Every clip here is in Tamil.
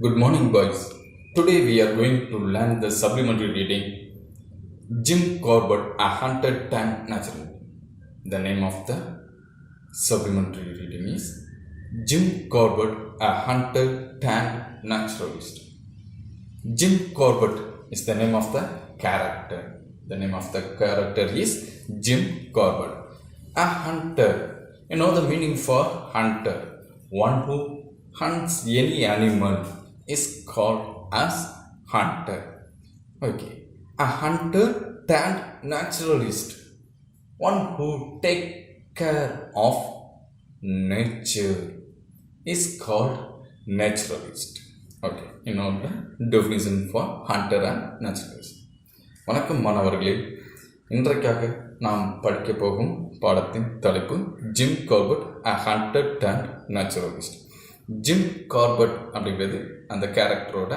Good morning, boys. Today we are going to learn the supplementary reading Jim Corbett, A Hunted Tan Natural. The name of the supplementary reading is Jim Corbett, A Hunted Tan Naturalist. Jim Corbett is the name of the character. The name of the character is Jim Corbett. A hunter. You know the meaning for hunter. One who hunts any animal is called as hunter. Okay. A hunter turned naturalist. One who take care of nature is called naturalist. Okay. You know the definition for hunter and naturalist. வணக்கம் மாணவர்களே, இன்றைக்காக நாம் படிக்க போகும் பாடத்தின் தலைப்பு Jim Corbett a hunter and naturalist. Jim Corbett அப்படிங்கிறது அந்த கேரக்டரோட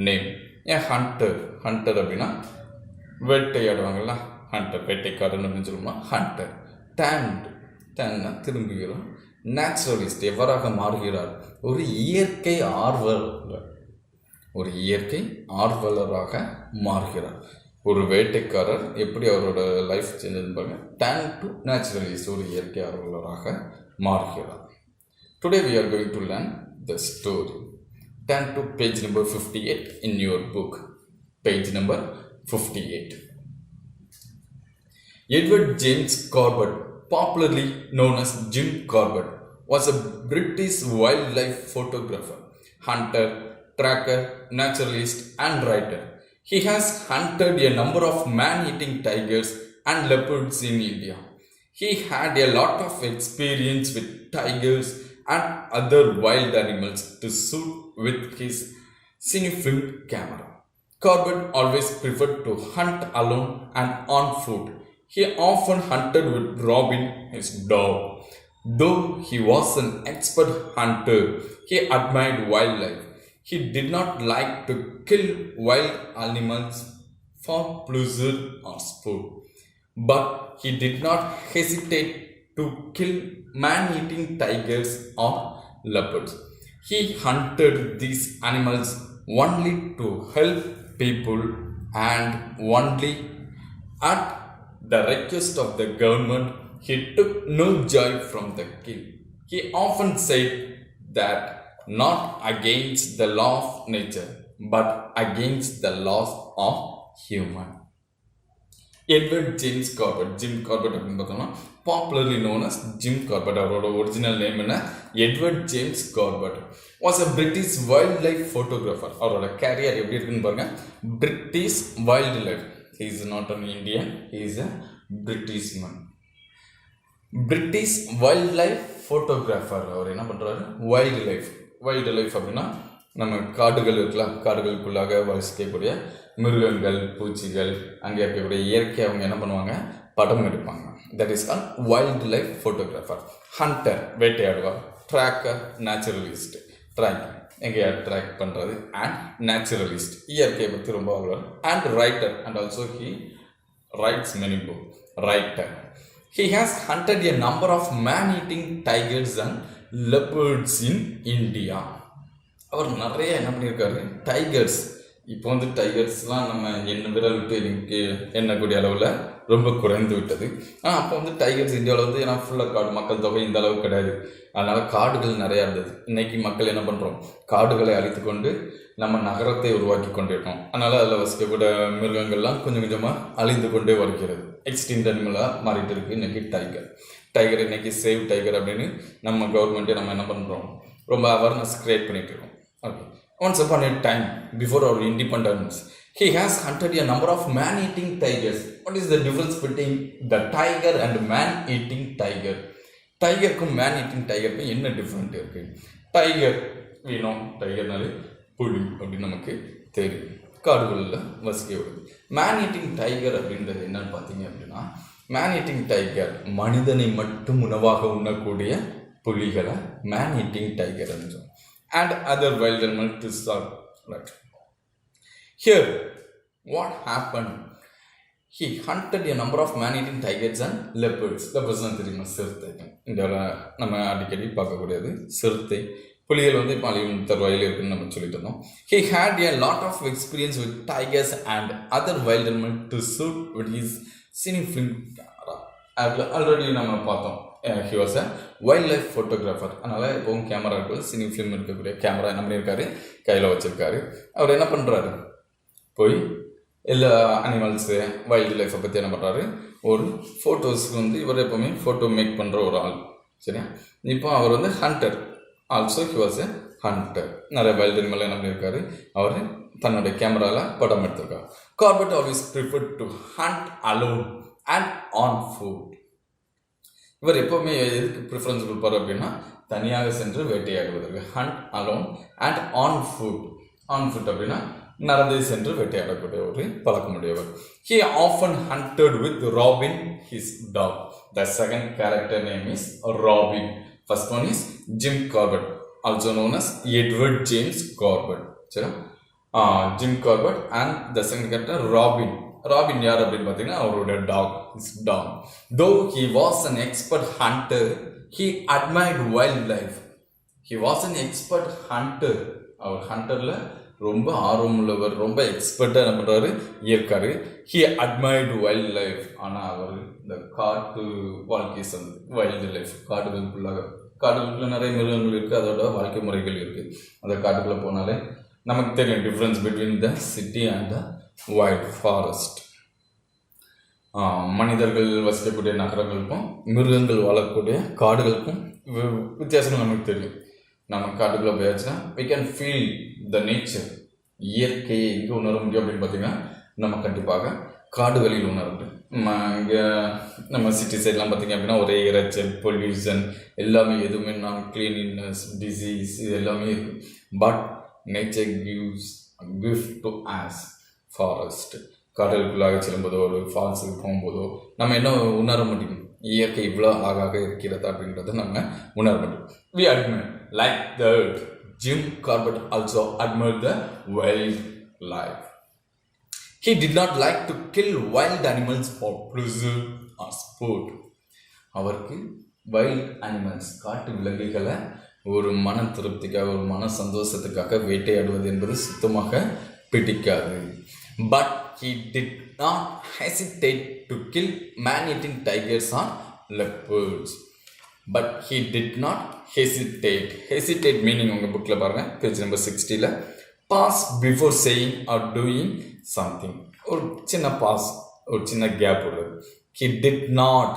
நேம். ஏன் ஹண்டர் அப்படின்னா வேட்டையாடுவாங்கள்ல, ஹண்டர் வேட்டைக்காரன் அப்படின்னு சொல்லுவோம்னா ஹண்டர். டேன்னா திரும்புகிறோம். நேச்சுரலிஸ்ட் எவ்வாறாக மாறுகிறார்? ஒரு இயற்கை ஆர்வலராக மாறுகிறார். ஒரு வேட்டைக்காரர் எப்படி அவரோட லைஃப் சேஞ்ச் பாருங்க. டேன் டு நேச்சுரலிஸ்ட், ஒரு இயற்கை ஆர்வலராக மாறுகிறார். Today we are going to learn the story. Turn to page number 58 in your book. Page number 58. Edward James Corbett, popularly known as Jim Corbett, was a British wildlife photographer, hunter, tracker, naturalist and writer. He has hunted a number of man-eating tigers and leopards in India. He had a lot of experience with tigers and other wild animals to shoot with his cinefilm camera. Corbett always preferred to hunt alone and on foot. He often hunted with Robin, his dog. Though he was an expert hunter, he admired wildlife. He did not like to kill wild animals for pleasure or sport, but he did not hesitate to kill man-eating tigers or leopards. He hunted these animals only to help people and only at the request of the government. He took no joy from the kill. He often said that not against the law of nature, but against the laws of human. Edward James Corbett, Jim Corbett அப்படின்னு பார்த்தோம்னா popularly known as Jim Corbett. அவரோட ஒரிஜினல் நேம் என்ன? Edward James Corbett. Was a British wild life photographer. அவரோட கேரியர் எப்படி இருக்குன்னு பாருங்க. British wild life. He is not an Indian, he is a British man. British wild life photographer. அவர் என்ன பண்ணுறாரு? வைல்டு லைஃப் அப்படின்னா நம்ம காடுகள் இருக்கலாம், காடுகளுக்குள்ளாக வசிக்கக்கூடிய மிருகங்கள், பூச்சிகள், அங்கே இருக்கக்கூடிய இயற்கை அவங்க என்ன பண்ணுவாங்க? படம் எடுப்பாங்க. That is call wild life photographer. Hunter வேட்டையாடுவார். ட்ராக்கர் நேச்சுரலிஸ்ட், ட்ராக்கிங் எங்கேயா ட்ராக் பண்ணுறது. அண்ட் நேச்சுரலிஸ்ட் இயற்கையை பற்றி ரொம்ப ஆழ்வார். And writer, and also he writes many book. Writer. He has hunted a number of man-eating tigers and leopards in India. அவர் நிறைய என்ன பண்ணியிருக்காரு? டைகர்ஸ். இப்போ டைகர்ஸ்லாம் நம்ம விரல் விட்டு எனக்கு எண்ணக்கூடிய அளவில் ரொம்ப குறைந்து விட்டது. ஆனால் அப்போ டைகர்ஸ் இந்தியாவில் ஏன்னா ஃபுல்லாக காடு, மக்கள் தொகை இந்த அளவுக்கு கிடையாது. அதனால் காடுகள் நிறையா இருந்தது. இன்றைக்கி மக்கள் என்ன பண்ணுறோம்? காடுகளை அழித்து கொண்டு நம்ம நகரத்தை உருவாக்கி கொண்டிருக்கோம். அதனால் அதில் வசிக்கக்கூடிய மிருகங்கள்லாம் கொஞ்சம் கொஞ்சமாக அழிந்து கொண்டே வருகிறது. எக்ஸ்டிங்க்ட் அனிமலாக மாறிட்டு இருக்குது இன்றைக்கி டைகர். இன்றைக்கி சேவ் டைகர் அப்படின்னு நம்ம கவர்மெண்ட்டே நம்ம என்ன பண்ணுறோம்? ரொம்ப அவேர்னஸ் க்ரியேட் பண்ணிகிட்டு இருக்கோம். Okay. Once upon a time, before our independence, he has hunted a number of man-eating tigers. What is the difference between the tiger and man-eating tiger? டைகருக்கும் மேன்-ஈட்டிங் டைகருக்கும் என்ன டிஃப்ரெண்ட் இருக்குது? டைகர் வேணும், டைகர்னாலே புலி அப்படின்னு நமக்கு தெரியும், காடுகளில் வசிக்க விடுது. மேன்-ஈட்டிங் டைகர் அப்படின்றது என்னன்னு பார்த்தீங்க அப்படின்னா, மேன்-ஈட்டிங் டைகர் மனிதனை மட்டும் உணவாக உண்ணக்கூடிய புலிகளை மேன்-ஈட்டிங் டைகர் என்று and other wild animals to serve. Right. Here, what happened? He hunted a number of man-eating tigers and leopards. Leopards தான் தெரியுமா? சிறுத்தைகள். இந்தியாவில் நம்ம அடிக்கடி பார்க்கக்கூடியது சிறுத்தை. புலிகள் வந்து இப்போ அழியும் தருவாயில் இருக்குன்னு நம்ம சொல்லிட்டு இருந்தோம். He had a lot of experience with tigers and other wild animals to suit with his cine film camera. Already நம்ம பார்த்தோம். He was a wildlife photographer. அதனால் எப்பவும் கேமரா இருக்குது, சினி ஃபிலிம் இருக்கக்கூடிய கேமரா என்ன பண்ணியிருக்காரு, கையில் வச்சுருக்காரு. அவர் என்ன பண்ணுறாரு, போய் எல்லா அனிமல்ஸு வைல்டு லைஃப்பை பற்றி என்ன பண்ணுறாரு, ஒரு ஃபோட்டோஸ்க்கு வந்து இவர் எப்போவுமே ஃபோட்டோ மேக் பண்ணுற ஒரு ஆள். சரியா, இப்போ அவர் வந்து hunter. Also he was a hunter. நிறைய வைல்டு அனிமல் என்ன பண்ணியிருக்காரு, அவர் தன்னுடைய கேமராவில் படம் எடுத்திருக்காரு. Corbett always preferred to hunt alone and on foot. இவர் எப்போவுமே எதுக்கு ப்ரிஃபரன்ஸ் கொடுப்பார் அப்படின்னா, தனியாக சென்று வேட்டையாடுவதற்கு. Hunt alone and on foot. On foot அப்படின்னா நடந்தே சென்று வேட்டையாடக்கூடிய ஒரு பழக்கமுடையவர். He often hunted with Robin, his dog. The second character name is Robin. First one is Jim Corbett, also known as Edward James Corbett. சரி, Jim Corbett and the second character Robin. Robin யார் அப்படின்னு பார்த்தீங்கன்னா அவருடைய talk. Though he was an expert hunter, he admired wildlife. He was an expert hunter. அவர் ஹண்டரில் ரொம்ப ஆர்வம் உள்ளவர், ரொம்ப எக்ஸ்பர்ட்டாக என்ன பண்ணுறாரு, இருக்காரு. He admired wildlife. ஆனால் அவர் இந்த காட்டு வாழ்க்கை வைல்டு லைஃப், காடுகளுக்குள்ள நிறைய மிருகங்கள் இருக்குது, அதோட வாழ்க்கை முறைகள் இருக்குது. அந்த காட்டுக்குள்ளே போனாலே நமக்கு தெரியும் difference between the city and the wild forest. மனிதர்கள் வசிக்கக்கூடிய நகரங்களுக்கும் மிருகங்கள் வாழக்கூடிய காடுகளுக்கும் வித்தியாசங்கள் நமக்கு தெரியும். நம்ம காட்டுக்குள்ளே போயாச்சுன்னா we can feel the nature. இயற்கையை எங்கே உணர முடியும் அப்படின்னு பார்த்தீங்கன்னா நம்ம கண்டிப்பாக காடுகளில் உணர முடியும். இங்கே நம்ம சிட்டி சைட்லாம் பார்த்திங்க அப்படின்னா ஒரே இறைச்சல், பொல்யூஷன், எல்லாமே எதுவுமே நான் கிளீனினஸ், டிசீஸ், இது எல்லாமே இருக்குது. But nature gives gift to us forest. காடுகளுக்குள்ளாக செல்லும்போதோ ஒரு ஃபால்ஸுக்கு போகும்போதோ நம்ம என்ன உணர முடியும், இயற்கை இவ்வளோ அழகாக இருக்கிறதா அப்படின்றத நம்ம உணர முடியும். We admire like that. Jim Corbett also admired the wildlife. He did not like to kill wild animals for pleasure or sport. அவருக்கு வைல்ட் அனிமல்ஸ், காட்டு விலங்குகளை ஒரு மன திருப்திக்காக, ஒரு மன சந்தோஷத்துக்காக வேட்டையாடுவது என்பது சுத்தமாக பிடிக்காது. But he did not hesitate to kill man-eating tigers or leopards. But he did not hesitate. Hesitate meaning உங்கள் புக்கில் பாருங்கள், பேஜ் நம்பர் 60ல். Pause before saying or doing something. ஒரு சின்ன பாஸ், ஒரு சின்ன கேப் உள்ளது. He did not.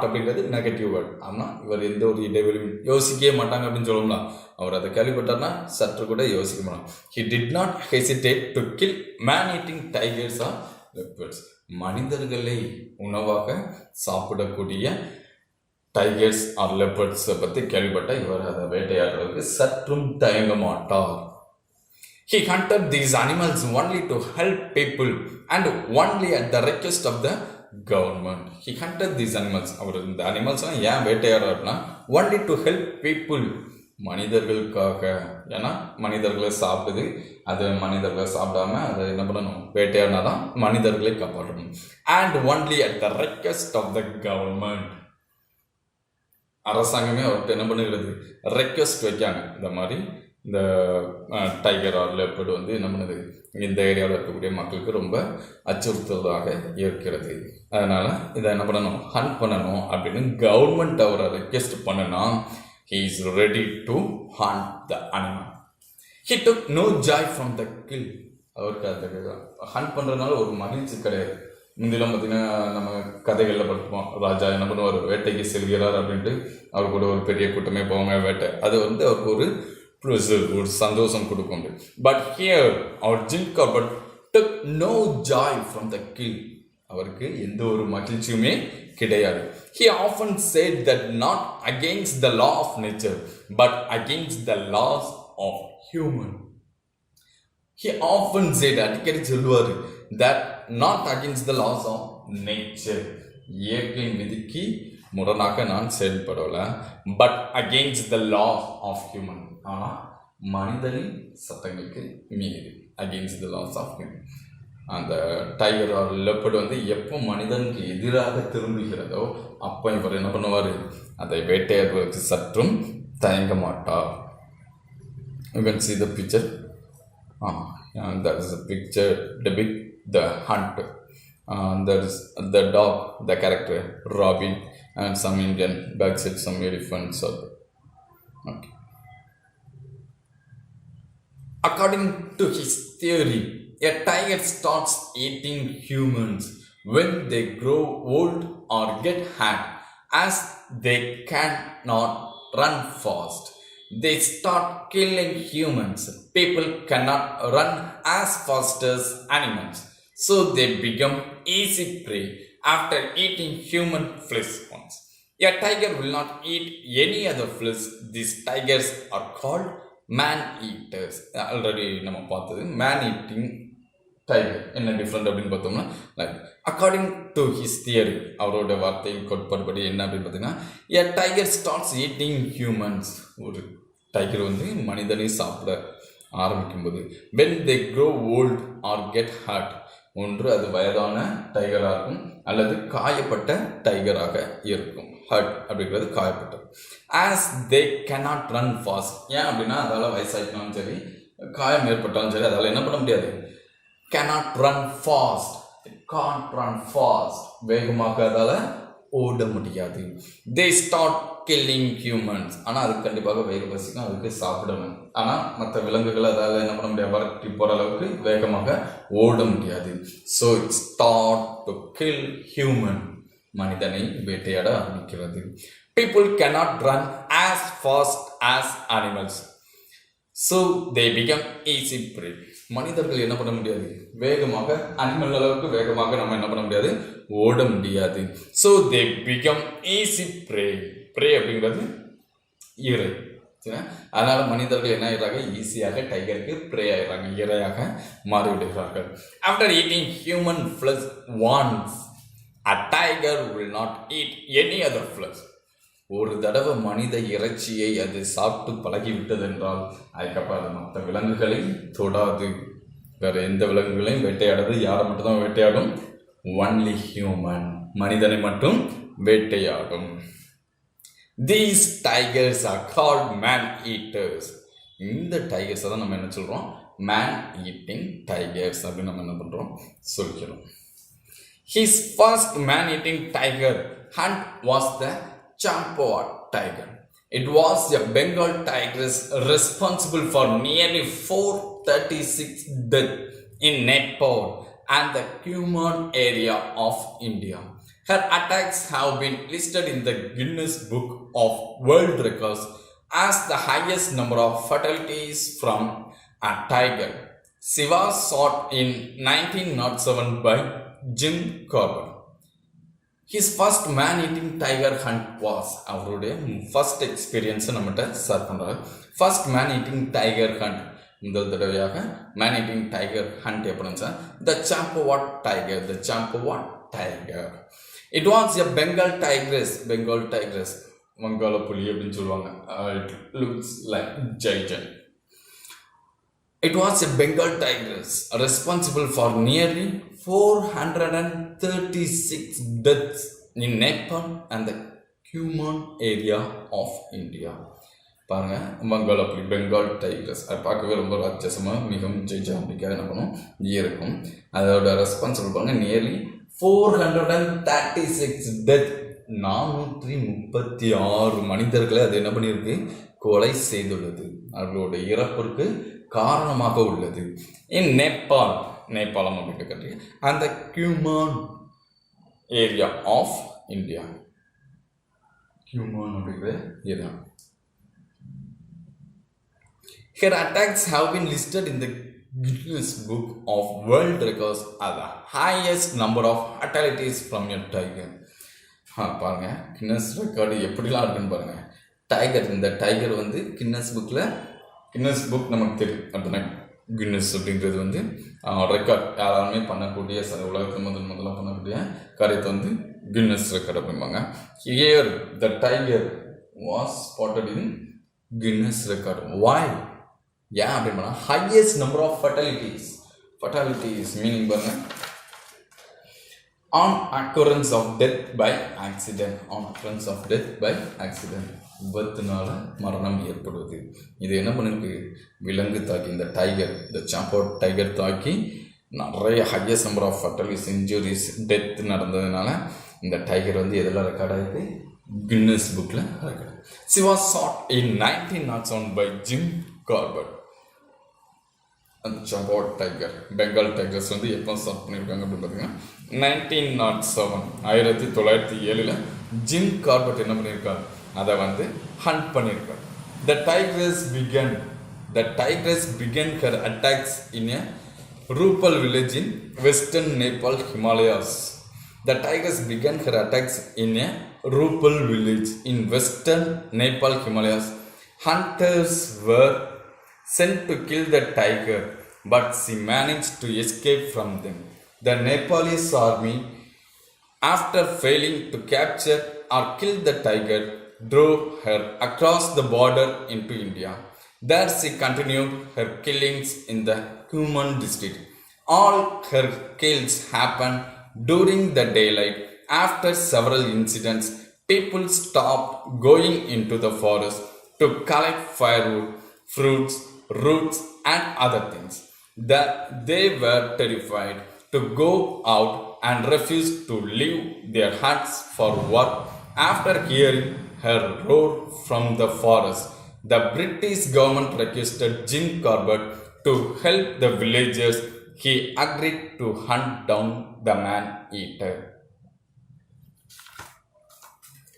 அப்படிங்கிறது நெகட்டிவ் வேர்ட். ஆனால் இவர் எந்த ஒரு இடைவெளியும் யோசிக்கவே மாட்டாங்க அப்படின்னு சொல்லணும்னா, அவர் அதை கேள்விப்பட்டார்னா சற்று கூட யோசிக்க மாட்டாங்க. He did not hesitate to kill man-eating tigers or leopards. மனிதர்களை உணவாக சாப்பிடக்கூடிய டைகர்ஸ் ஆர் லெப்பர்ட்ஸை பற்றி கேள்விப்பட்டால் இவர் அதை வேட்டையாடுறதுக்கு சற்றும் தயங்க மாட்டார். He hunted these animals only to help people and only at the request of the government. He hunted these animals. அவர் இந்த அனிமல்ஸ்லாம் ஏன் வேட்டையாடுறாருன்னா only to help people, மனிதர்களுக்காக. ஏன்னா மனிதர்களை சாப்பிடுது, அது மனிதர்களை சாப்பிடாம அதை என்ன பண்ணணும், வேட்டையாடினா தான் மனிதர்களை காப்பாற்றணும். And only at the request of the government. அரசாங்கமே அவர்கிட்ட என்ன பண்ணுகிறது, ரெக்வெஸ்ட் வைக்காங்க. இந்த மாதிரி இந்த டைகர் ஆர் லெப்பர்டு வந்து என்ன பண்ணுது, இந்த ஏரியாவில் இருக்கக்கூடிய மக்களுக்கு ரொம்ப அச்சுறுத்தலாக இருக்கிறது, அதனால் இதை என்ன பண்ணணும், ஹண்ட் பண்ணணும் அப்படின்னு கவர்மெண்ட் அவரை ரெக்வெஸ்ட் பண்ணுனா he is ready to hunt the animal. He took no joy from the kill. அவருக்கு அதை ஹண்ட் பண்ணுறதுனால ஒரு மகிழ்ச்சி கிடையாது. முந்திலாம் பார்த்திங்கன்னா நம்ம கதைகளில் படிப்போம், ராஜா என்ன பண்ணுவார், வேட்டைக்கு செல்கிறார் அப்படின்ட்டு அவர் கூட ஒரு பெரிய கூட்டமே போவாங்க வேட்டை. அது வந்து அவருக்கு ஒரு ப்ளஸர், ஒரு சந்தோஷம் கொடுக்கும். பட் ஹியர் அவர் Jim Corbett took no joy from the kill. அவருக்கு எந்த ஒரு மகிழ்ச்சியுமே கிடையாது. He often said that not against the law of nature but against the laws of human. He often said, அடிக்கடி சொல்லுவார், that not against the laws of nature, இயற்கையின் விதிக்கு முரணாக நான் செயல்படல, but against the laws of human, ஆனால் மனிதனின் சட்டங்களுக்கு மீறி, against the laws of human. அந்த டைகர் ஆர் லெப்பர்டு வந்து எப்போ மனிதனுக்கு எதிராக திரும்புகிறதோ அப்போ இவர் என்ன பண்ணுவார், அதை வேட்டையாடுவதற்கு சற்றும் தயங்க மாட்டார். You can see the picture. And that is the picture depict the hunt. There is the dog, the character Robin, and some Indian backside, some elephants. Okay. According to his theory, a tiger starts eating humans when they grow old or get fat, as they cannot run fast. They start killing humans. People cannot run as fast as animals, so they become easy prey after eating human flesh once. A tiger will not eat any other flesh. These tigers are called man eaters. Already நம்ம பார்த்தது man eating tiger. என்ன டிஃப்ரெண்ட் அப்படின்னு பார்த்தோம்னா like according to his theory, அவரோட வார்த்தையின் கோட்பாடுபடி என்ன அப்படின்னு பார்த்தீங்கன்னா, a tiger starts eating humans. ஒரு டைகர் வந்து மனிதனை சாப்பிட ஆரம்பிக்கும்போது when they grow old or get hurt, ஒன்று அது வயதான டைகராக இருக்கும் அல்லது காயப்பட்ட டைகராக இருக்கும். ஹர்ட் அப்படிங்கிறது காயப்பட்டது. As they cannot run fast, ஏன் அப்படின்னா அதால் வயசாகினாலும் சரி காயம் ஏற்பட்டாலும் சரி அதால் என்ன பண்ண முடியாது, cannot run fast, can't run fast, வேகமாக அதால் ஓட முடியாது. தே ஸ்டார்ட் கில்லிங் ஹியூமன்ஸ், ஆனால் அதுக்கு கண்டிப்பாக வேக பசிக்கும், அதுக்கு சாப்பிடணும். ஆனால் மற்ற விலங்குகள் அதால் என்ன பண்ண முடியாது, வரட்டி போகிற அளவுக்கு வேகமாக ஓட முடியாது. So it start to kill human, மனிதனை வேட்டையாட ஆரம்பிக்கிறது. People cannot run as fast as animals, so they become easy prey. மனிதர்கள் என்ன பண்ண முடியாது, வேகமாக அனிமல் அளவுக்கு வேகமாக நம்ம என்ன பண்ண முடியாது, ஓட முடியாது. So they become easy pray. Pray அப்படிங்கிறது இறை. அதனால மனிதர்கள் என்ன ஆயிடுறாங்க, ஈஸியாக டைகருக்கு ப்ரே ஆயிடுறாங்க, இரையாக மாறிவிடுகிறார்கள். After eating human flesh once, a tiger will not eat any other flesh. ஒரு தடவை மனித இறைச்சியை அது சாப்பிட்டு பழகிவிட்டது என்றால் அதுக்கப்புறம் அது மற்ற விலங்குகளை தொடாது. வேற எந்த விலங்குகளையும் வேட்டையாடுறது யாரை மட்டும்தான் வேட்டையாடும், ஒன்லி ஹியூமன், மனிதனை மட்டும் வேட்டையாடும். These tigers are called man eaters. இந்த டைகர்ஸை தான் நம்ம என்ன சொல்கிறோம், மேன் ஈட்டிங் டைகர்ஸ் அப்படின்னு நம்ம என்ன பண்ணுறோம் சொல்லிக்கிறோம். His first man-eating tiger hunt was the Champawat tiger. It was a Bengal tigress responsible for nearly 436 deaths in Nepal and the Kumaon area of India. Her attacks have been listed in the Guinness Book of World Records as the highest number of fatalities from a tiger. She was shot in 1907 by Jim Corbett. His first man-eating tiger hunt was, அவருடைய ஃபர்ஸ்ட் எக்ஸ்பீரியன்ஸை நம்மகிட்ட ஷேர் பண்ணுறாரு. ஃபர்ஸ்ட் man-eating tiger hunt, முதல் தடவையாக man-eating tiger hunt எப்படின்னு the Champawat tiger, the Champawat tiger. It was a Bengal tigress, Bengal tigress, வங்காள புலி அப்படின்னு சொல்லுவாங்க. It looks like giant. It was a Bengal tigress responsible for nearly 436 deaths in Nepal and the Kumaon area of India. பாருங்க, வங்காள புலி பெங்கால் டைகர்ஸ், அது பார்க்கவே ரொம்ப ராட்சசமாக மிகவும் ஜெய்ஜாம்பிக்காக என்ன பண்ணும் இருக்கும். அதோட ரெஸ்பான்சிபிள் பாருங்க, நியர்லி 436 டெத், 436 மனிதர்களை அது என்ன பண்ணியிருக்கு, கொலை செய்துள்ளது, அவர்களோட இறப்பிற்கு காரணமாக உள்ளது. இன் நேபாள், நேபாளம் அப்படின்ற கண்ட்ரி, அந்த Khuman area of India, Khuman அப்படிங்கிற area. Her attacks have been listed in the Guinness Book of World Records as the highest number of fatalities from a tiger. பாருங்க, கின்னஸ் ரெக்கார்டு எப்படிலாம் இருக்குன்னு பாருங்க. டைகர், இந்த டைகர் வந்து கின்னஸ் புக்கில், கின்னஸ் புக் நமக்கு தெரியும் அப்படின்னா, கின்னஸ் அப்படிங்கிறது வந்து ரெக்கார்ட், யாராலுமே பண்ணக்கூடிய உலகத்தில் முதல்ல பண்ணக்கூடிய காரியத்தை வந்து கின்னஸ் ரெக்கார்டு அப்படிம்பாங்க. Here the tiger was spotted in Guinness record. Why, ஏன் அப்படின்னா highest number of fatalities, fatalities meaning பாருங்க, on occurrence of death by accident. On occurrence of death by accident. விபத்துனால மரணம் ஏற்படுவது. இது என்ன பண்ணிருக்கு, விலங்கு தாக்கி, இந்த டைகர், இந்த சாம்போட் டைகர் தாக்கி நிறைய highest number of fatalities injuries death நடந்ததுனால இந்த டைகர் வந்து எதெல்லாம் ரெக்கார்ட் ஆகிருக்கு, கின்னஸ் புக்கில் record. She was shot in 1907 by Jim Corbett. அந்த சாம்போட் டைகர், பெங்கால் டைகர்ஸ் வந்து எப்போ ஸ்டார்ட் பண்ணியிருக்காங்க அப்படின்னு பார்த்தீங்கன்னா 1907, 1907 ஜிம் கார்பெட் என்ன பண்ணியிருக்காரு, அதை வந்து ஹண்ட் பண்ணியிருக்காரு. The tigress began her attacks in a rural village in western Nepal Himalayas. The tigress began her attacks in a rural village in western Nepal Himalayas. Hunters were sent to kill the tiger, but she managed to escape from them. The Nepalese army, after failing to capture or kill the tiger, drove her across the border into India. There she continued her killings in the Kuman district. All her kills happened during the daylight. After several incidents, people stopped going into the forest to collect firewood, fruits, roots and other things. That they were terrified to go out and refused to leave their huts for work. After hearing her roar from the forest, the British government requested Jim Corbett to help the villagers. He agreed to hunt down the man-eater.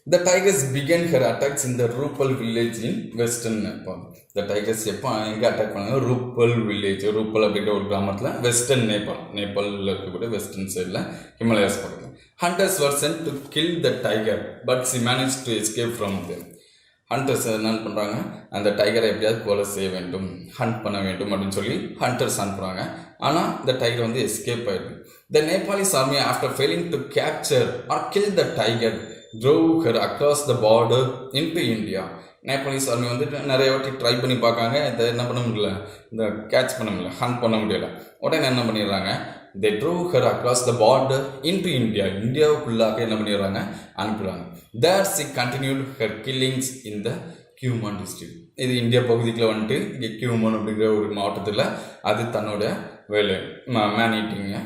The tigress began her attacks in the rural village in western Nepal. The tigress எப்போ எங்கே அட்டாக் பண்ணாங்க, ரூப்பல் வில்லேஜ், ரூப்பல் அப்படின்ற ஒரு கிராமத்தில் வெஸ்டர்ன் நேபாளில் இருக்கக்கூடிய வெஸ்டர்ன் சைடில் ஹிமாலயாஸ் பக்கத்தில். Hunters were sent to kill the tiger, but she managed to escape from them. Hunters என்ன பண்ணுறாங்க, அந்த டைகரை எப்படியாவது கொலை செய்ய வேண்டும், ஹண்ட் பண்ண வேண்டும் அப்படின்னு சொல்லி ஹண்டர்ஸ் அனுப்புகிறாங்க. ஆனால் இந்த டைகர் வந்து எஸ்கேப் ஆயிருக்கு. The Nepalese army after failing to capture or kill the tiger drove her across the border into India. Nepalese army வந்துட்டு நிறைய வாட்டி ட்ரை பண்ணி பார்க்காங்க, இதை என்ன பண்ண முடியல, இந்த கேட்ச் பண்ண முடியல, ஹண்ட் பண்ண முடியல. உடனே என்ன பண்ணிடுறாங்க, they drove her across the border into India. இந்தியாவுக்குள்ளாக என்ன பண்ணிடுறாங்க, அனுப்புகிறாங்க. There she continued her killings in the Kuman district. இது இந்தியா பகுதிக்குள்ள வந்துட்டு இங்கே கியூமன் அப்படிங்கிற ஒரு மாவட்டத்தில் அது தன்னோட வேலை மேன் ஈட்டிங்கை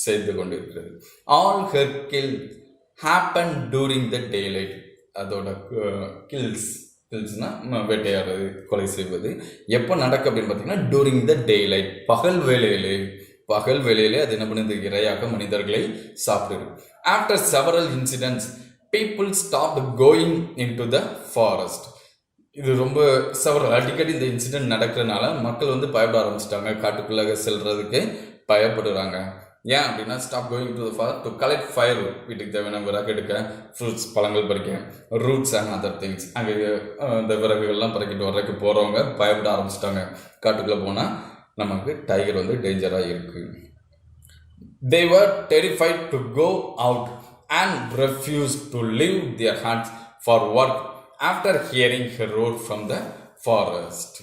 செய்து கொண்டு இருக்கிறது. All her kills happened during the daylight. அதோட கில்ஸ்னால் வேட்டையாடுறது, கொலை செய்வது எப்போ நடக்கு அப்படின்னு பார்த்தீங்கன்னா டூரிங் த டேலைட், பகல் வேலையிலே அது என்ன பண்ணுது, இரையாக மனிதர்களை சாப்பிடுது. After several incidents people stopped going in to the forest. இது ரொம்ப அடிக்கடி இந்த இன்சிடென்ட் நடக்கிறதுனால மக்கள் வந்து பயப்பட ஆரம்பிச்சிட்டாங்க, காட்டுக்குள்ளாக செல்றதுக்கு பயப்படுறாங்க. ஏன் அப்படின்னா stop going to the forest to collect fire, வீட்டுக்கு தேவையான விறகு எடுக்க, ஃப்ரூட்ஸ் பழங்கள் பறிக்க, ரூட்ஸ் அண்ட் அதர் திங்ஸ். அங்கே இந்த விறகுகள்லாம் பறக்கிட்டு வர்றதுக்கு போகிறவங்க பயப்பட ஆரம்பிச்சிட்டாங்க, காட்டுக்குள்ளே போனால் நமக்கு டைகர் வந்து டேஞ்சராக இருக்குது. They were terrified to go out and refused to leave their huts for work after hearing her roar from the forest.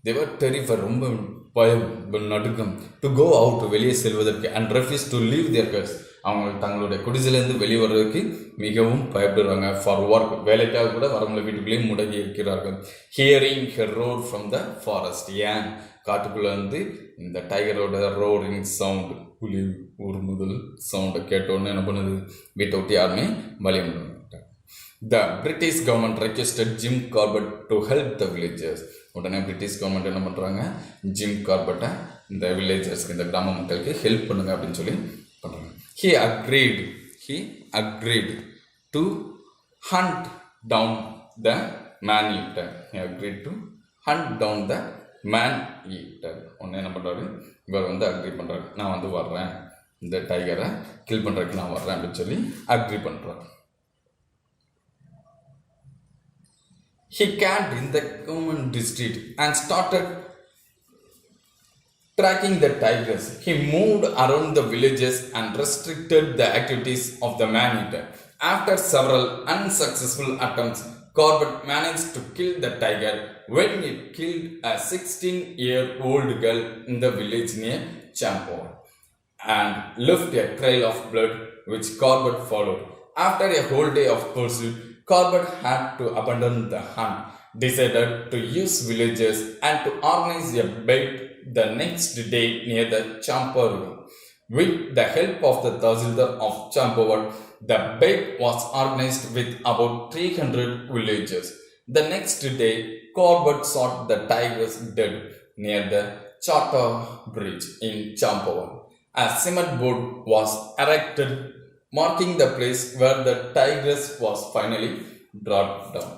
They were terrified, ரொம்ப பயம், நடுக்கம், டு கோ அவுட், வெளியே செல்வதற்கு, and refuse to leave their huts, அவங்க தங்களுடைய குடிசையிலேருந்து வெளியே வர்றதுக்கு மிகவும் பயப்படுறாங்க. ஃபார் ஒர்க், வேலைக்காக கூட வரவங்களை வீட்டுக்குள்ளேயே முடங்கி இருக்கிறார்கள். Hearing her roar from the forest, ஏன் காட்டுக்குள்ளே வந்து இந்த டைகரோட ரோரிங் சவுண்டு, புலி ஒரு முதல் சவுண்டை கேட்டோன்னு என்ன பண்ணுது, வீட்டை விட்டு யாருமே வழி முடியும். The British government requested Jim Corbett to help the villagers. உடனே பிரிட்டிஷ் கவர்மெண்ட் என்ன பண்ணுறாங்க, ஜிம் கார்பெட்டை இந்த வில்லேஜர்ஸ்க்கு, இந்த கிராம மக்களுக்கு ஹெல்ப் பண்ணுங்க அப்படின்னு சொல்லி பண்ணுறாங்க. He agreed to hunt down the man-eater. He agreed to hunt down the man-eater. ஒன்று என்ன பண்ணுறாரு, இவர் வந்து அக்ரி பண்ணுறாரு, நான் வந்து வர்றேன், இந்த டைகரை கில் பண்ணுறதுக்கு நான் வர்றேன் அப்படின்னு சொல்லி அக்ரி பண்ணுறாரு. He camped in the Kuman district and started tracking the tigers. He moved around the villages and restricted the activities of the man-eater. After several unsuccessful attempts, Corbett managed to kill the tiger when it killed a 16-year-old girl in the village near Champor and left a trail of blood which Corbett followed. After a whole day of pursuit, Corbett had to abandon the hunt, decided to use villagers and to organize a bait the next day near the Champa River. With the help of the Tahsildar of Champawat, the bait was organized with about 300 villagers. The next day, Corbett saw the tigers dead near the Chata Bridge in Champawat. A cement board was erected marking the place where the tigress was finally brought down.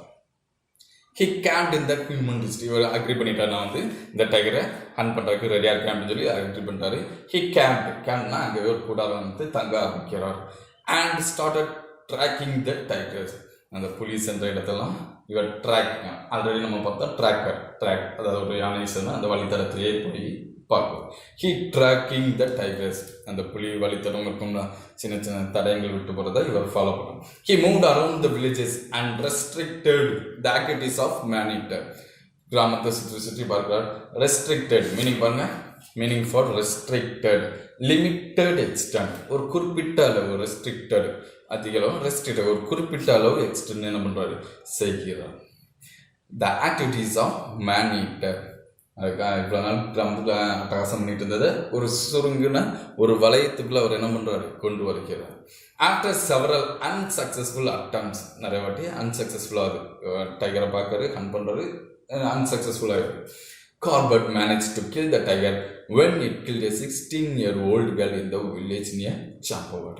He camped in the human district. இவர் அக்ரி பண்ணிட்டார், நான் வந்து இந்த டைகரை ஹண்ட் பண்ணுறதுக்கு ரெடியாக இருக்கேன் அப்படின்னு சொல்லி அக்ரி பண்ணிட்டாரு. ஹி கேம்ப்னா அங்கே ஒரு கூடாரம் வந்து தங்க ஆரம்பிக்கிறார். And started tracking the tigers. அந்த புலிஸ் என்ற இடத்தெல்லாம் இவர் ட்ராக், ஆல்ரெடி நம்ம பார்த்தா ட்ராக் அதாவது ஒரு யானை சொன்னால் அந்த வழித்தடத்திலேயே போய் பார்க்கும். ஹி ட்ராக்கிங் த டைகர்ஸ், அந்த புலி வழித்தடம் இருக்கும்னா சின்ன சின்ன தடயங்கள் விட்டு போகிறத இவர் ஃபாலோ பண்ணும். He moved around the villages and restricted the activities of man eater. கிராமத்தை சுற்றி பார்க்கிறார். ரெஸ்ட்ரிக்டட் மீனிங் பாருங்க, meaning for restricted, limited extent, ஒரு குறிப்பிட்ட அளவு. ரெஸ்ட்ரிக்டட் அதிக அளவு, ரெஸ்ட்ரிக்டட் ஒரு குறிப்பிட்ட அளவு, எக்ஸ்டென்ட் என்ன பண்ணுறாரு செய்கிறார். The activities of man eater. அதுக்காக இவ்வளோ நாள் கிராமத்தில் அட்டகாசம் பண்ணிட்டு இருந்தது ஒரு சுருங்கின ஒரு வளையத்துக்குள்ள அவர் என்ன பண்ணுறாரு கொண்டு வருகிறார். ஆஃப்டர் செவரல் அன்சக்சஸ்ஃபுல் அட்டம்ப்ட்ஸ், நிறைய வாட்டி அன்சக்சஸ்ஃபுல்லாகுது, டைகரை பார்க்கறது ஹண்ட் பண்ணுறது அன்சக்சஸ்ஃபுல்லாகுது. Corbett managed to kill the tiger when it killed a 16-year-old girl in the village near Champawat.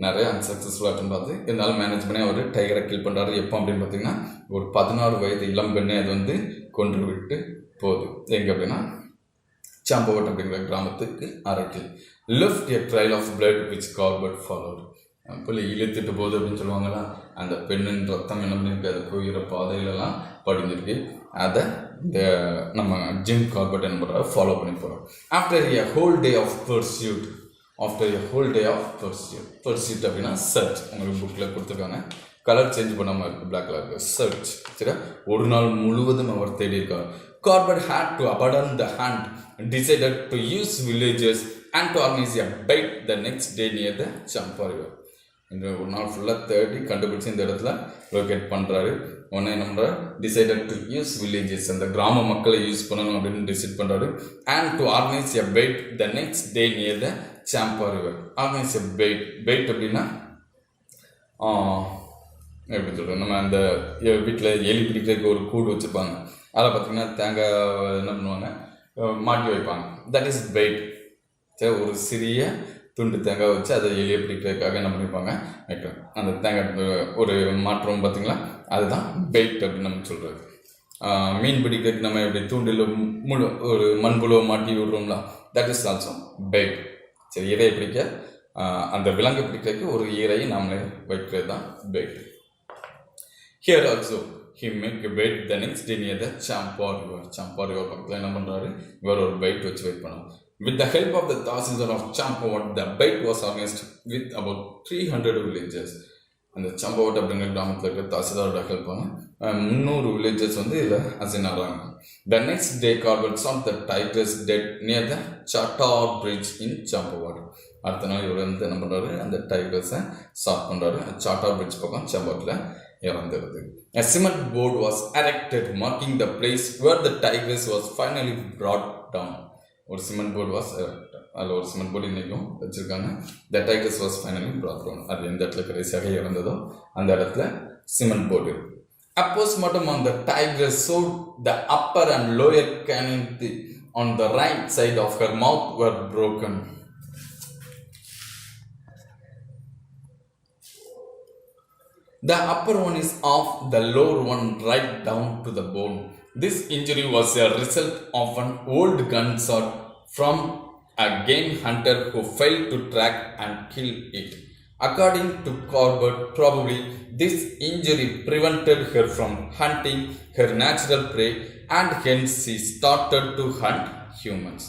நிறைய அன்சக்சஸ்ஃபுல் அட்டம் பார்த்து இருந்தாலும் மேனேஜ் பண்ணி அவர் டைகரை கில் பண்ணுறாரு. எப்போ அப்படின்னு பார்த்தீங்கன்னா ஒரு 16 வயது இளம் பெண்ணை அது வந்து கொன்று விட்டு போகுது. எங்கே அப்படின்னா சாம்பவட் அப்படிங்கிற கிராமத்துக்கு அருகில். Left a trail of blood which Corbett followed. புள்ளி இழுத்துட்டு போகுது அப்படின்னு சொல்லுவாங்களா, அந்த பெண்ணின் ரத்தம் என்ன பண்ணியிருக்கு, அது போகிற பாதையிலலாம் படிஞ்சிருக்கு. அதை இந்த நம்ம ஜிம் கார்பட் என்ன பண்ணுறாரு ஃபாலோ பண்ணி போகிறோம். After a whole day of pursuit அப்படின்னா சர்ச். உங்களுக்கு புக்கில் கொடுத்துருக்காங்க, கலர் சேஞ்ச் பண்ணாமல் இருக்குது, பிளாக் கலருக்கு சர்ச். சரியா, ஒரு நாள் முழுவதும் அவர் தேடி இருக்கார். Corbett had to abandon the hunt, decided to use villagers and to organize a bait the next day near the Champa River. இந்த ஒரு நாள் ஃபுல்லாக தேடி கண்டுபிடிச்சி இந்த இடத்துல லொக்கேட் பண்ணுறாரு. ஒன்று என்ன பண்ணுறாரு, டிசைடட் டு யூஸ் வில்லேஜஸ், அந்த கிராம மக்களை யூஸ் பண்ணணும் அப்படின்னு டிசைட் பண்ணுறாரு. And to organise a beat the next day near the Champa river. Organise a beat அப்படின்னா எப்படி சொல்கிறோம், நம்ம அந்த வீட்டில் எலி பிடிக்கிறதுக்கு ஒரு கூடு வச்சுருப்பாங்க, அதில் பார்த்திங்கன்னா தேங்காய் என்ன பண்ணுவாங்க மாட்டி வைப்பாங்க, தட் இஸ் பெயிட். சரி, ஒரு சிறிய துண்டு தேங்காய் வச்சு அதை எலியை பிடிக்கிறதுக்காக என்ன பண்ணியிருப்பாங்க வைக்கலாம். அந்த தேங்காய் ஒரு மாற்றம் பார்த்திங்களா, அதுதான் பெயிட் அப்படின்னு நம்ம சொல்கிறது. மீன் பிடிக்கிறதுக்கு நம்ம எப்படி தூண்டில் ஒரு மண்புழுவை மாட்டி விடுறோம்ல, தட் இஸ் ஆல்சோ பெயிட். சரி, இறையை பிடிக்க அந்த விலங்கை பிடிக்கிறதுக்கு ஒரு இறையை நாமளே வைக்கிறது தான் paid. Here also he make a bait the next day near the Champa River. Champa River பக்கத்தில் என்ன பண்ணுறாரு, இவர் ஒரு பைட் வச்சு வெயிட் பண்ணார். With the help of the Tahsildar of Champawat, the bait was organized with about 300 villagers. அந்த சம்பவட் அப்படிங்கிற கிராமத்தில் இருக்கிற தாசில்தாரோட ஹெல்ப் பண்ண 300 வில்லேஜஸ் வந்து இதில் அசைன் ஆகிறாங்க. The next day Corbett saw the tigers dead near the Chata Bridge in Champawat. அடுத்த நாள் இவர் வந்து என்ன பண்ணுறாரு, அந்த டைகர்ஸை ஸ்டார்ட் பண்ணுறாரு. சாட்டா பிரிட்ஜ் பக்கம் சம்பவத்தில் இறந்துருது. A cement board was erected marking the place where the tigress was finally brought down. ஒரு சிமெண்ட் போர்டு வாஸ் எரெக்டட், அதில் ஒரு சிமெண்ட் போர்டு இன்றைக்கும் வச்சுருக்காங்க. The tigress was finally brought down. அது எந்த இடத்துல கடைசியாக இறந்ததோ அந்த இடத்துல cement board. A postmortem on the tigress showed the upper and lower canine teeth on the right side of her mouth were broken. The upper one is off, the lower one right down to the bone. This injury was a result of an old gunshot from a game hunter who failed to track and kill it. According to Corbett, probably this injury prevented her from hunting her natural prey and hence she started to hunt humans.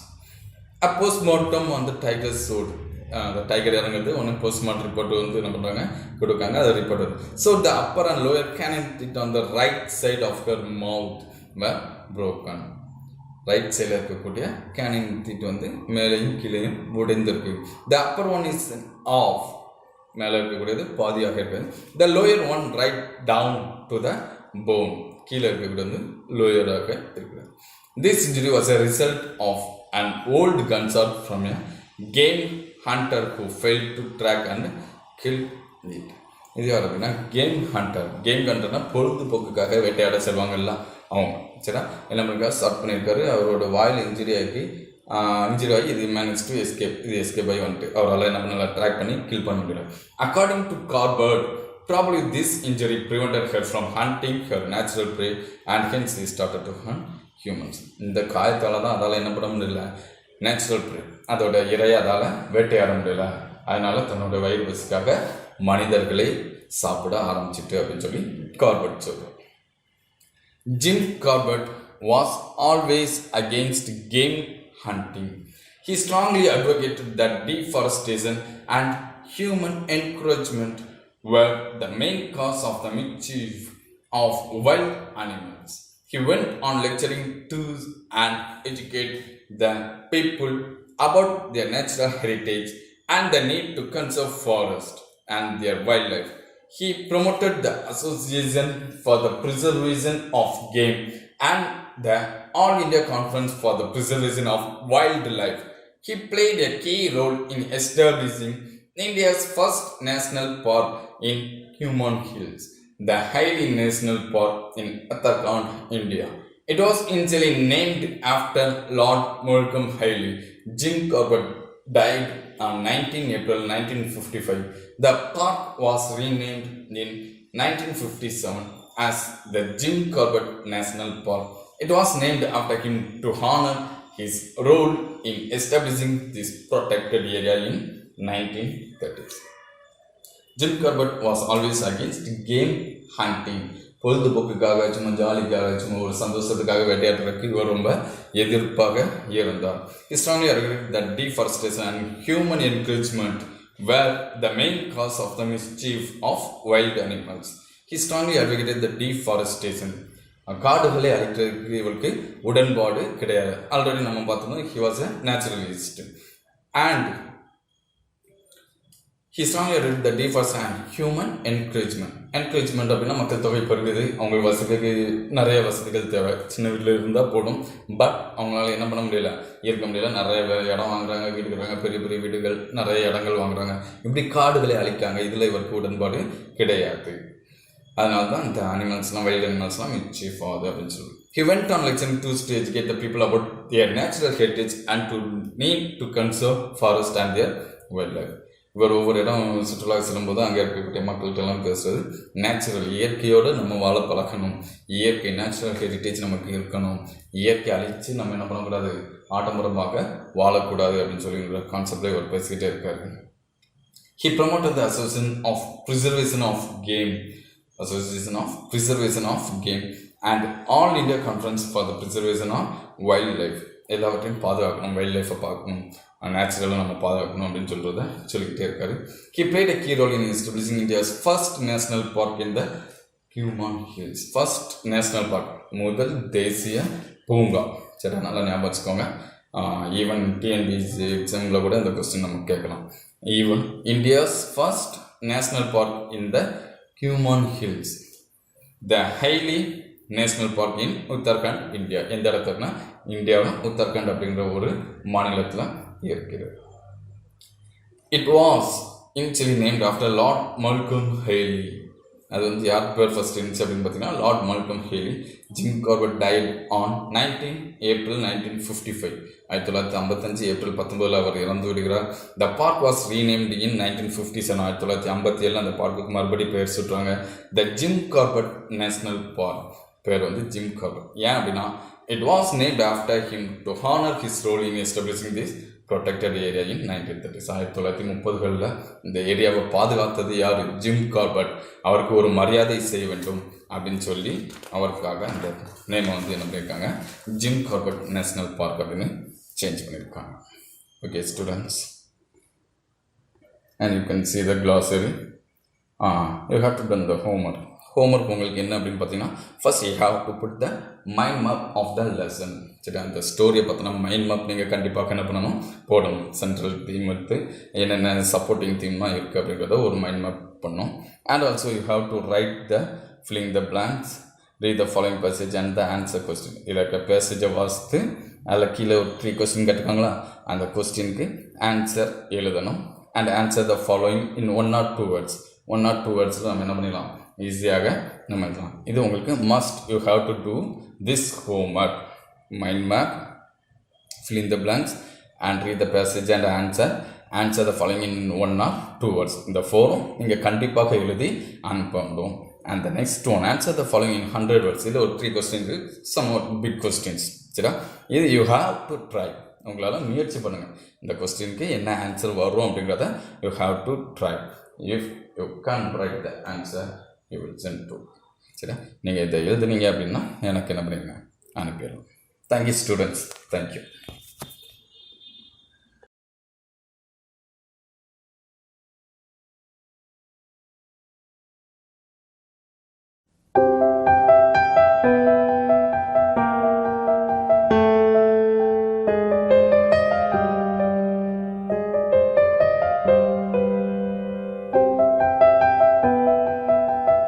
A postmortem on the tiger's sword. அந்த டைகர் இறங்குறது ஒன்று போஸ்ட்மார்ட்டம் ரிப்போர்ட் வந்து என்ன பண்ணுறாங்க கொடுக்காங்க, அதை ரிப்போர்ட் வருது. So the upper and lower canine teeth on the right side of her mouth were broken. Right சைடில் இருக்கக்கூடிய canine teeth வந்து மேலேயும் கீழேயும் உடைந்திருக்கு. The upper one is off, மேலே இருக்கக்கூடியது பாதியாக இருக்குது. The lower one right down to the bone, கீழே இருக்கக்கூடியது வந்து லோயராக இருக்குது. This injury was a result of an old gunshot from a game hunter who failed to track and kill it. இது யார் அப்படின்னா கேம் ஹண்டர்னா பொழுதுபோக்குக்காக வேட்டையாட செல்வாங்கல்ல அவங்க. சரியா என்ன பண்ணிருக்காரு, ஸ்டார்ட் பண்ணியிருக்காரு. அவரோட வாயில் இன்ஜுரி ஆகி இது மேனேஜ் டு எஸ்கேப், இது எஸ்கேப் ஆகி வந்துட்டு அவரால் என்ன பண்ணல, ட்ராக் பண்ணி கில் பண்ண முடியல. According to Corbett, probably this injury prevented her from hunting her natural prey and hence she started to hunt humans. இந்த காயத்தால் தான் அதால் என்ன பண்ண முடியல, நேச்சுரல் ப்ரே, அதோட இறையை அதால் வேட்டையாட முடியல. அதனால தன்னோட வயிறு பசிக்காக மனிதர்களை சாப்பிட ஆரம்பிச்சிட்டு அப்படின்னு சொல்லி கார்பர்ட் சொல்றார். Jim Corbett was always against game hunting. He strongly advocated that deforestation and human encroachment were the main cause of the mischief of wild animals. He went on lecturing to and educate the people about their natural heritage and the need to conserve forest and their wildlife. He promoted the Association for the Preservation of Game and the All India Conference for the Preservation of Wildlife. He played a key role in establishing India's first national park in Human Hills, the Hailey National Park in Uttarakhand, India. It was initially named after Lord Malcolm Hailey. Jim Corbett died on 19 April 1955. The park was renamed in 1957 as the Jim Corbett National Park. It was named after him to honor his role in establishing this protected area in 1930s. Jim Corbett was always against game hunting. பொழுதுபோக்குக்காக சும்மா ஜாலிக்காக சும்மா ஒரு சந்தோஷத்துக்காக வேட்டையாடுறதுக்கு இவர் ரொம்ப எதிர்ப்பாக இருந்தார். He strongly argued that deforestation and human encroachment were the main cause of the mischief of wild animals. He strongly advocated the deforestation. காடுகளை அழிக்கிறதுக்கு இவருக்கு உடன்பாடு கிடையாது. ஆல்ரெடி நம்ம பார்த்தோம்னா he was a naturalist and he strongly advocated the deforestation and human encroachment. Encouragement அப்படின்னா மக்கள் தொகை பெருகுது, அவங்க வசதிக்கு நிறைய வசதிகள் தேவை. சின்ன வீட்டில் இருந்தால் போடும், பட் அவங்களால என்ன பண்ண முடியல, இருக்க முடியல. நிறைய இடம் வாங்குறாங்க, வீடு கட்டுறாங்க, பெரிய பெரிய வீடுகள், நிறைய இடங்கள் வாங்குறாங்க. இப்படி காடுகளை அழிக்காங்க. இதில் இவருக்கு உடன்பாடு கிடையாது. அதனால தான் இந்த அனிமல்ஸ்லாம், வைல்ட் அனிமல்ஸ்லாம் மிச்சீஃப் ஆகுது அப்படின்னு சொல்லி. He went on lecturing to educate the people about their natural heritage and to need to conserve forest and their wildlife. இவர் ஒவ்வொரு இடம் சுற்றுலா செல்லும்போது அங்கே இருக்கக்கூடிய மக்கள்கிட்ட எல்லாம் பேசுறது நேச்சுரல், இயற்கையோடு நம்ம வாழ பழகணும், இயற்கை நேச்சுரல் ஹெரிட்டேஜ் நமக்கு இருக்கணும், இயற்கை அழித்து நம்ம என்ன பண்ணக்கூடாது, ஆடம்பரமாக வாழக்கூடாது அப்படின்னு சொல்லி கான்செப்டில் இவர் பேசிக்கிட்டே இருக்காரு. He promoted the Association of Preservation of Game and All India Conference for the Preservation of Wildlife. எல்லாவற்றையும் பாதுகாக்கணும், வைல்ட் லைஃப்பை பார்க்கணும், நேச்சுரலாக நம்ம பாதுகாக்கணும் அப்படின்னு சொல்லிக்கிட்டே இருக்காரு. He played a key role in establishing India's first national park in the Human Hills. First national park, முதல் தேசிய பூங்கா. சரி, நல்லா ஞாபகம் வச்சுக்கோங்க. ஈவன் டிஎன்பிஎஸ்சி எக்ஸாமில் கூட இந்த கொஸ்டின் நம்ம கேட்கலாம். Even India's first national park in the human hills, the highly national park in Uttarakhand, India. எந்த இடத்துக்குன்னா இந்தியாவில் உத்தரகாண்ட் அப்படிங்கிற ஒரு மாநிலத்தில் இருக்கிறது. It was initially named after Lord Malcolm Hayley. அது வந்து யார் பேர் ஃபர்ஸ்ட் இருந்துச்சு அப்படின்னு பார்த்தீங்கன்னா Lord Malcolm Hayley. Jim Corbett tight on 19 April 1955. 1955 April 19 அவர் இறந்து விடுகிறார். த பார்க் வாஸ் ரீநேம்டு இன் 1957. 1957 அந்த பார்க்குக்கு மறுபடி பெயர் சுட்டுறாங்க. The Jim Corbett national park, பேர் வந்து ஜிம் கார்பெட். ஏன் அப்படின்னா it was named after him to honor his role in establishing this protected area in 1930s. 1930களில் இந்த ஏரியாவை பாதுகாத்தது யார்? Jim Corbett. அவருக்கு ஒரு மரியாதை செய்ய வேண்டும் அப்படின்னு சொல்லி அவருக்காக அந்த நேமை வந்து என்ன பண்ணியிருக்காங்க, ஜிம் கார்பெட் நேஷனல் பார்க் அப்படின்னு சேஞ்ச் பண்ணியிருக்காங்க. Okay students, and you can see the glossary. You have to done the homework. Homework உங்களுக்கு என்ன அப்படின்னு பார்த்தீங்கன்னா first you have to put the mind map of the lesson. சரி, அந்த ஸ்டோரியை பார்த்தோன்னா மைண்ட் மேப் நீங்கள் கண்டிப்பாக என்ன பண்ணணும், போடணும். சென்ட்ரல் தீம் எடுத்து என்னென்ன சப்போர்ட்டிங் தீம்லாம் இருக்குது அப்படிங்கிறத ஒரு மைண்ட் மேப் பண்ணணும். And also you have to write the filling the blanks, read the following passage and the answer question. இதில் இருக்க பேசேஜை வாசித்து அதில் கீழே ஒரு 3 கொஸ்டின் கேட்டுக்காங்களா, அந்த கொஸ்டினுக்கு ஆன்சர் எழுதணும். And answer the following in 1 or 2 words. 1 or 2 wordsல நம்ம என்ன பண்ணிடலாம், ஈஸியாக நம்ம எழுதலாம். இது உங்களுக்கு must. You have to do this homework. Mind map, fill in the blanks and read the passage and answer the following in 1 or 2 words. இந்த 4 நீங்கள் கண்டிப்பாக எழுதி அனுப்பணும். And the next one, answer the following in 100 words. இது ஒரு 3 questions, somewhat big questions. சரியா, இது you have to try. உங்களால் முயற்சி பண்ணுங்கள். இந்த கொஸ்டினுக்கு என்ன ஆன்சர் வரும் அப்படிங்கிறத you have to try. If you can't write the answer, you will send to. சரியா, நீங்கள் இதை எழுதுனீங்க அப்படின்னா எனக்கு என்ன பண்ணுங்க, அனுப்பிடலாம். Thank you students. Thank you.